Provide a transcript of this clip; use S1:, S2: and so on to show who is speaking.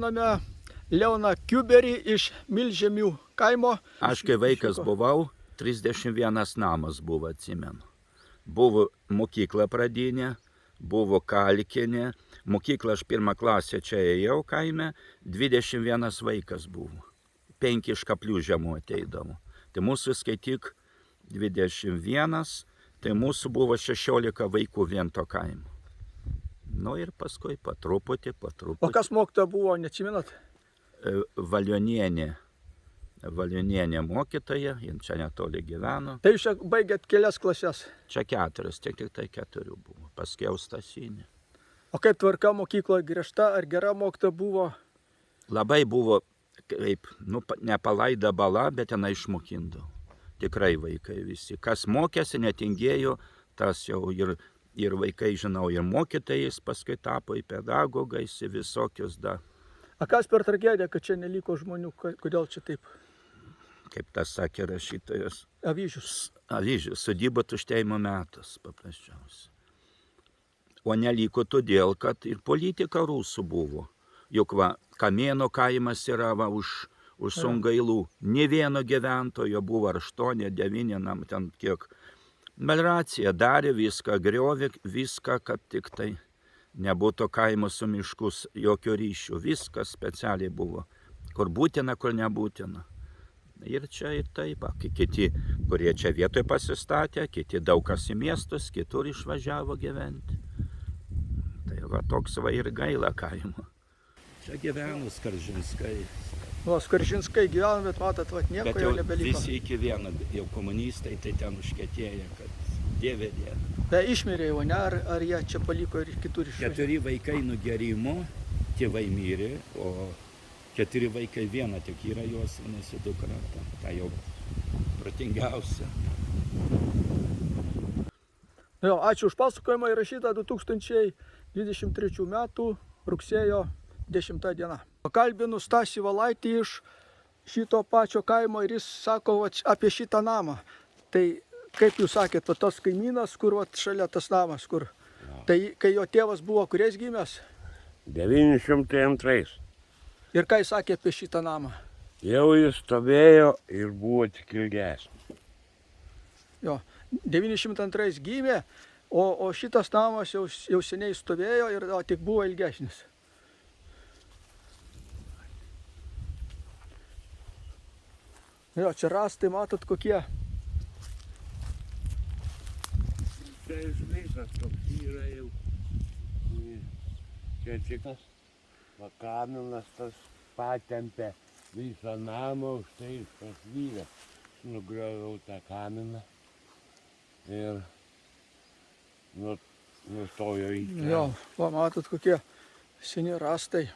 S1: kalbiname Leoną Kiuberį iš Milžemių kaimo.
S2: Aš kai vaikas buvau, 31 namas buvo, atsimenu. Buvo mokykla pradinė, buvo kalkinė. Mokyklą aš 1 klasę čia ėjau kaime, 21 vaikas buvo. 5 iš Kaplių žemų ateidavo. Tai mūsų skaityk 21, tai mūsų buvo 16 vaikų vien to kaimo. Nu ir paskui patruputį.
S1: O kas mokytoja buvo, neatsimenat?
S2: Valionienė mokytoja, jin čia netoli gyveno.
S1: Tai jūs čia baigėt kelias klases.
S2: Čia 4, tik tai 4 buvo, paskiau Stasinė.
S1: O kaip tvarka mokykloje, griežta ar gera mokytoja buvo?
S2: Labai buvo, kaip, nepalaida bala, bet ten išmokindavo. Tikrai vaikai visi. Kas mokėsi, netingėjo, tas jau ir vaikai, žinau, ir mokytojais paskui tapo, į pedagogais, į visokius da.
S1: A kas per tragediją, kad čia neliko žmonių, kodėl čia taip?
S2: Kaip tas sakė rašytojas.
S1: Avyžius.
S2: Avyžius, sodybų tuštėjimo metas paprasčiausiai. O neliko todėl, kad ir politika rusų buvo. Juk va, Kamėno kaimas yra va, už Sungailų. Nė vieno gyventojo buvo 8, 9, ten kiek. Melioracija darė viską, griovė viską, kad tik tai nebūtų kaimo su miškus, jokio ryšių. Viskas specialiai buvo. Kur būtina, kur nebūtina. Ir čia ir taip, kiti, kurie čia vietoje pasistatė, kiti daug kas į miestus, kitur išvažiavo gyventi. Tai va toks va ir gaila kaimo. Čia gyveno Skaržinskai.
S1: Nu, Skaržinskai gyveno, bet matot, va, nieko jau nebeliko.
S2: Bet visi iki vieno, jau komunistai, tai ten užkietėję, kad dieve.
S1: Tai išmirė jau, ne? Ar jie čia paliko ir kitur išvažiavo?
S2: 4 vaikai nugerimo, tėvai mirė, o 4 vaikai viena tik yra jos, vadinasi, dukra, ta jau protingiausia.
S1: Jo, ačiū už pasakojimą, įrašytą 2023 metų rugsėjo 10 diena. Pakalbinu Stasį Valaitį iš šito pačio kaimo ir jis sako apie šitą namą. Tai kaip jūs sakėt, tas kaimynas, kur šalia tas namas, kur. Tai kai jo tėvas buvo, kuriais gimęs?
S3: 902.
S1: Ir ką jis sakė apie šitą namą?
S3: Jau jis stovėjo ir buvo tik ilgesnis.
S1: Jo, 902 gimė, o šitas namas jau seniai stovėjo ir tik buvo ilgesnis. Jo, čia rąstai, matot, kokie.
S3: Čia visas toks yra jau. Čia tas kaminas tas patempė visą namą, už tai jis pasvyrė. Nugrioviau tą kaminą ir nustojo į kelią.
S1: Jo, va, matot, kokie seni rąstai.